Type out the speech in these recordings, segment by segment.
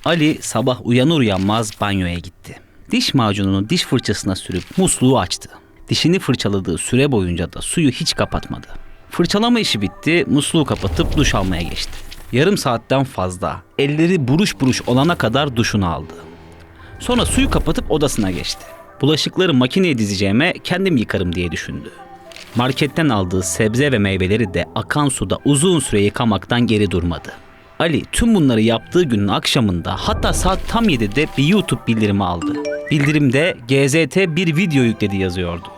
Ali sabah uyanır uyanmaz banyoya gitti. Diş macununu diş fırçasına sürüp musluğu açtı. Dişini fırçaladığı süre boyunca da suyu hiç kapatmadı. Fırçalama işi bitti, musluğu kapatıp duş almaya geçti. Yarım saatten fazla, elleri buruş buruş olana kadar duşunu aldı. Sonra suyu kapatıp odasına geçti. Bulaşıkları makineye dizeceğime kendim yıkarım diye düşündü. Marketten aldığı sebze ve meyveleri de akan suda uzun süre yıkamaktan geri durmadı. Ali tüm bunları yaptığı günün akşamında, hatta saat tam 7'de bir YouTube bildirimi aldı. Bildirimde GZT bir video yükledi yazıyordu.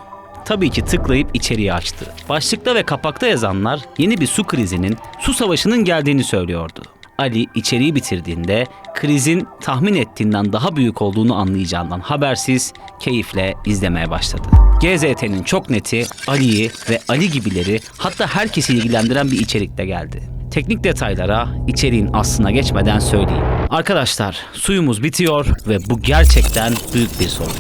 Tabii ki tıklayıp içeriği açtı. Başlıkta ve kapakta yazanlar yeni bir su krizinin, su savaşının geldiğini söylüyordu. Ali içeriği bitirdiğinde krizin tahmin ettiğinden daha büyük olduğunu anlayacağından habersiz keyifle izlemeye başladı. GZT'nin çok neti Ali'yi ve Ali gibileri, hatta herkesi ilgilendiren bir içerikte geldi. Teknik detaylara içeriğin aslına geçmeden söyleyeyim. Arkadaşlar, suyumuz bitiyor ve bu gerçekten büyük bir sorun.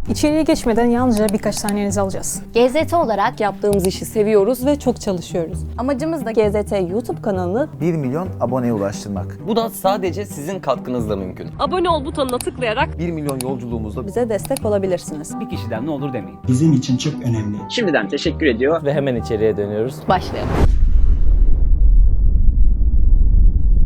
İçeriye geçmeden yalnızca birkaç saniyenizi alacağız. GZT olarak Yaptığımız işi seviyoruz ve çok çalışıyoruz. amacımız da GZT YouTube kanalını 1 milyon aboneye ulaştırmak. Bu da sadece sizin katkınızla mümkün. abone ol butonuna tıklayarak 1 milyon yolculuğumuzda bize destek olabilirsiniz. Bir kişiden ne olur demeyin. Bizim için çok önemli. Şimdiden teşekkür ediyor. Ve hemen içeriye dönüyoruz. başlayalım.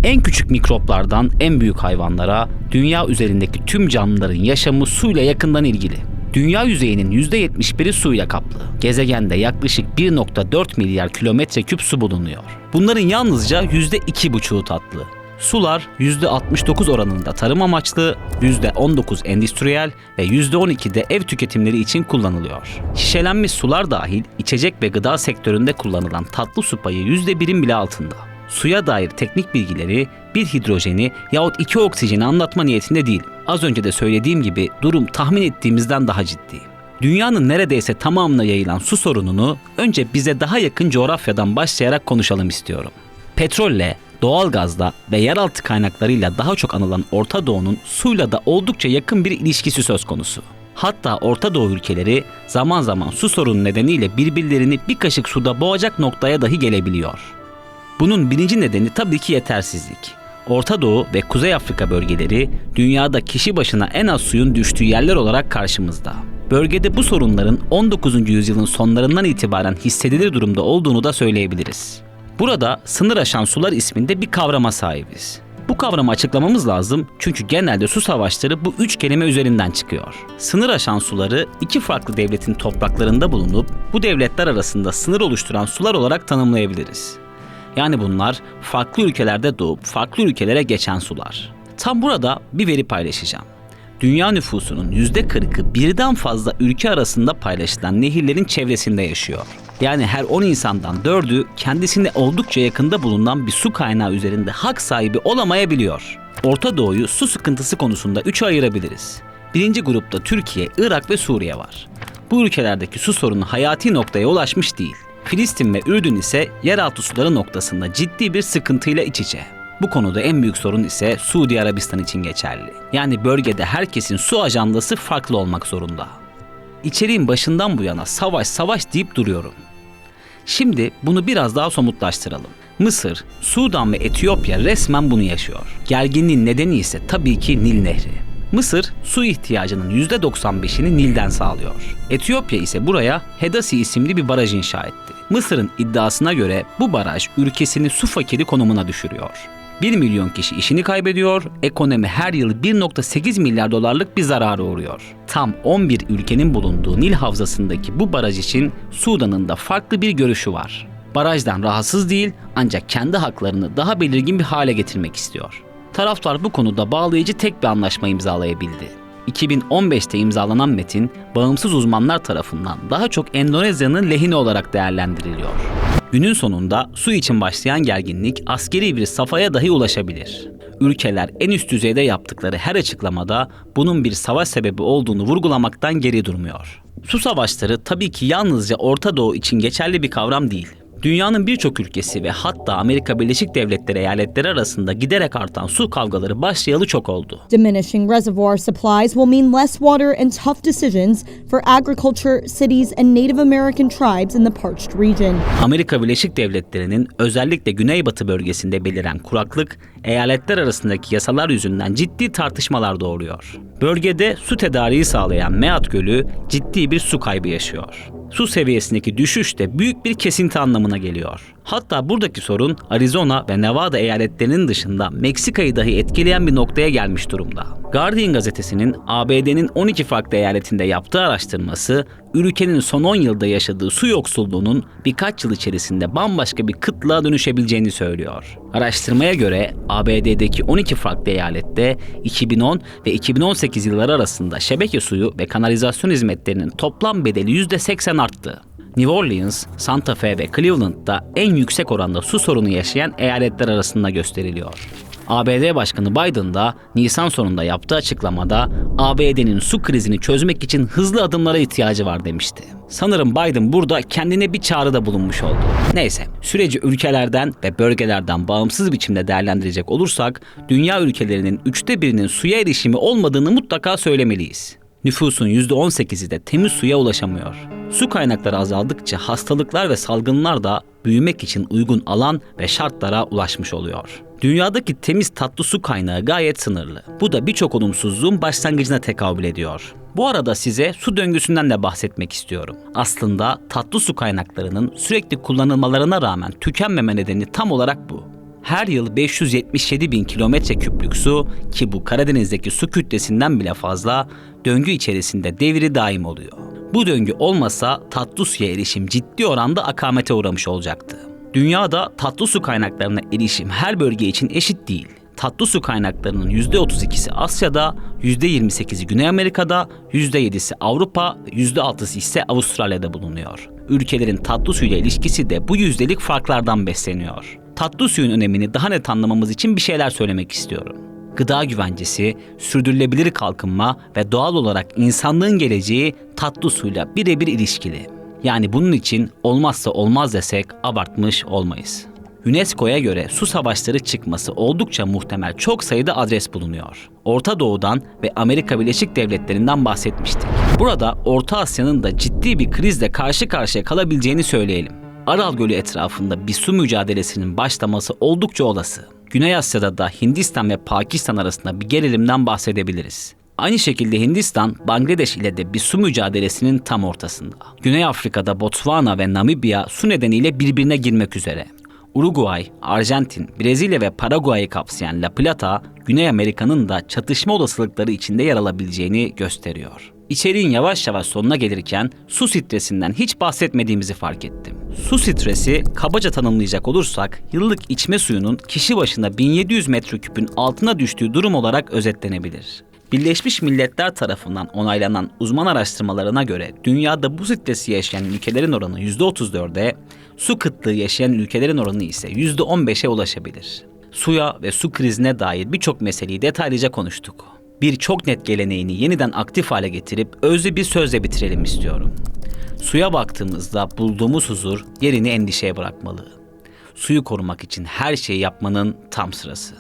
En küçük mikroplardan en büyük hayvanlara, dünya üzerindeki tüm canlıların yaşamı suyla yakından ilgili. Dünya yüzeyinin %71'i suyla kaplı. Gezegende yaklaşık 1,4 milyar kilometre küp su bulunuyor. Bunların yalnızca %2,5'u tatlı. Sular %69 oranında tarım amaçlı, %19 endüstriyel ve %12 de ev tüketimleri için kullanılıyor. Şişelenmiş sular dahil içecek ve gıda sektöründe kullanılan tatlı su payı %1'in bile altında. Suya dair teknik bilgileri, bir hidrojeni yahut iki oksijeni anlatma niyetinde değil. Az önce de söylediğim gibi durum tahmin ettiğimizden daha ciddi. Dünyanın neredeyse tamamına yayılan su sorununu önce bize daha yakın coğrafyadan başlayarak konuşalım istiyorum. Petrolle, doğalgazla ve yeraltı kaynaklarıyla daha çok anılan Orta Doğu'nun suyla da oldukça yakın bir ilişkisi söz konusu. Hatta Orta Doğu ülkeleri zaman zaman su sorunu nedeniyle birbirlerini bir kaşık suda boğacak noktaya dahi gelebiliyor. Bunun birinci nedeni tabii ki yetersizlik. Orta Doğu ve Kuzey Afrika bölgeleri dünyada kişi başına en az suyun düştüğü yerler olarak karşımızda. Bölgede bu sorunların 19. yüzyılın sonlarından itibaren hissedilir durumda olduğunu da söyleyebiliriz. Burada sınır aşan sular isminde bir kavrama sahibiz. Bu kavramı açıklamamız lazım çünkü genelde su savaşları bu üç kelime üzerinden çıkıyor. Sınır aşan suları iki farklı devletin topraklarında bulunup bu devletler arasında sınır oluşturan sular olarak tanımlayabiliriz. Yani bunlar farklı ülkelerde doğup farklı ülkelere geçen sular. Tam burada bir veri paylaşacağım. Dünya nüfusunun %40'ı birden fazla ülke arasında paylaşılan nehirlerin çevresinde yaşıyor. Yani her 10 insandan 4'ü kendisine oldukça yakında bulunan bir su kaynağı üzerinde hak sahibi olamayabiliyor. Orta Doğu'yu su sıkıntısı konusunda 3'e ayırabiliriz. Birinci grupta Türkiye, Irak ve Suriye var. Bu ülkelerdeki su sorunu hayati noktaya ulaşmış değil. Filistin ve Ürdün ise yeraltı suları noktasında ciddi bir sıkıntıyla iç içe. Bu konuda en büyük sorun ise Suudi Arabistan için geçerli. Yani bölgede herkesin su ajandası farklı olmak zorunda. İçeriğin başından bu yana savaş deyip duruyorum. Şimdi bunu biraz daha somutlaştıralım. Mısır, Sudan ve Etiyopya resmen bunu yaşıyor. Gerginliğin nedeni ise tabii ki Nil Nehri. Mısır, su ihtiyacının %95'ini Nil'den sağlıyor. Etiyopya ise buraya Hedasi isimli bir baraj inşa etti. Mısır'ın iddiasına göre bu baraj ülkesini su fakiri konumuna düşürüyor. 1 milyon kişi işini kaybediyor, ekonomi her yıl 1,8 milyar dolarlık bir zarara uğruyor. Tam 11 ülkenin bulunduğu Nil havzasındaki bu baraj için Sudan'ın da farklı bir görüşü var. Barajdan rahatsız değil ancak kendi haklarını daha belirgin bir hale getirmek istiyor. Taraflar bu konuda bağlayıcı tek bir anlaşma imzalayabildi. 2015'te imzalanan metin, bağımsız uzmanlar tarafından daha çok Endonezya'nın lehine olarak değerlendiriliyor. Günün sonunda su için başlayan gerginlik askeri bir safhaya dahi ulaşabilir. Ülkeler en üst düzeyde yaptıkları her açıklamada bunun bir savaş sebebi olduğunu vurgulamaktan geri durmuyor. Su savaşları tabii ki yalnızca Orta Doğu için geçerli bir kavram değil. Dünyanın birçok ülkesi ve hatta Amerika Birleşik Devletleri eyaletleri arasında giderek artan su kavgaları başlayalı çok oldu. Diminishing reservoir supplies will mean less water and tough decisions for agriculture, cities, and Native American tribes in the parched region. Amerika Birleşik Devletleri'nin özellikle güneybatı bölgesinde beliren kuraklık, eyaletler arasındaki yasalar yüzünden ciddi tartışmalar doğuruyor. Bölgede su tedariği sağlayan Mead Gölü ciddi bir su kaybı yaşıyor. Su seviyesindeki düşüş de büyük bir kesinti anlamına geliyor. Hatta buradaki sorun Arizona ve Nevada eyaletlerinin dışında Meksika'yı dahi etkileyen bir noktaya gelmiş durumda. Guardian gazetesinin ABD'nin 12 farklı eyaletinde yaptığı araştırması, ülkenin son 10 yılda yaşadığı su yoksulluğunun birkaç yıl içerisinde bambaşka bir kıtlığa dönüşebileceğini söylüyor. Araştırmaya göre ABD'deki 12 farklı eyalette 2010 ve 2018 yılları arasında şebeke suyu ve kanalizasyon hizmetlerinin toplam bedeli %80 arttı. New Orleans, Santa Fe ve Cleveland'da en yüksek oranda su sorunu yaşayan eyaletler arasında gösteriliyor. ABD Başkanı Biden da Nisan sonunda yaptığı açıklamada ABD'nin su krizini çözmek için hızlı adımlara ihtiyacı var demişti. Sanırım Biden burada kendine bir çağrıda bulunmuş oldu. Neyse, süreci ülkelerden ve bölgelerden bağımsız biçimde değerlendirecek olursak, dünya ülkelerinin 1/3'ünün suya erişimi olmadığını mutlaka söylemeliyiz. Nüfusun %18'i de temiz suya ulaşamıyor. Su kaynakları azaldıkça hastalıklar ve salgınlar da büyümek için uygun alan ve şartlara ulaşmış oluyor. Dünyadaki temiz tatlı su kaynağı gayet sınırlı. Bu da birçok olumsuzluğun başlangıcına tekabül ediyor. Bu arada size su döngüsünden de bahsetmek istiyorum. Aslında tatlı su kaynaklarının sürekli kullanılmalarına rağmen tükenmeme nedeni tam olarak bu. Her yıl 577 bin kilometre küplük su, ki bu Karadeniz'deki su kütlesinden bile fazla, döngü içerisinde devri daim oluyor. Bu döngü olmasa tatlı suya erişim ciddi oranda akamete uğramış olacaktı. Dünyada tatlı su kaynaklarına erişim her bölge için eşit değil. Tatlı su kaynaklarının %32'si Asya'da, %28'i Güney Amerika'da, %7'si Avrupa, %6'sı ise Avustralya'da bulunuyor. Ülkelerin tatlı suyla ilişkisi de bu yüzdelik farklardan besleniyor. Tatlı suyun önemini daha net anlamamız için bir şeyler söylemek istiyorum. Gıda güvencesi, sürdürülebilir kalkınma ve doğal olarak insanlığın geleceği tatlı suyla birebir ilişkili. Yani bunun için olmazsa olmaz desek abartmış olmayız. UNESCO'ya göre su savaşları çıkması oldukça muhtemel çok sayıda adres bulunuyor. Orta Doğu'dan ve Amerika Birleşik Devletleri'nden bahsetmiştik. Burada Orta Asya'nın da ciddi bir krizle karşı karşıya kalabileceğini söyleyelim. Aral Gölü etrafında bir su mücadelesinin başlaması oldukça olası. Güney Asya'da da Hindistan ve Pakistan arasında bir gerilimden bahsedebiliriz. Aynı şekilde Hindistan, Bangladeş ile de bir su mücadelesinin tam ortasında. Güney Afrika'da Botswana ve Namibya su nedeniyle birbirine girmek üzere. Uruguay, Arjantin, Brezilya ve Paraguay'ı kapsayan La Plata, Güney Amerika'nın da çatışma olasılıkları içinde yer alabileceğini gösteriyor. İçeriğin yavaş yavaş sonuna gelirken su stresinden hiç bahsetmediğimizi fark ettim. Su stresi kabaca tanımlayacak olursak yıllık içme suyunun kişi başına 1700 metreküpün altına düştüğü durum olarak özetlenebilir. Birleşmiş Milletler tarafından onaylanan uzman araştırmalarına göre dünyada bu stresi yaşayan ülkelerin oranı %34'e, su kıtlığı yaşayan ülkelerin oranı ise %15'e ulaşabilir. Suya ve su krizine dair birçok meseleyi detaylıca konuştuk. Bir çok net geleneğini yeniden aktif hale getirip özlü bir sözle bitirelim istiyorum. Suya baktığımızda bulduğumuz huzur yerini endişeye bırakmalı. Suyu korumak için her şeyi yapmanın tam sırası.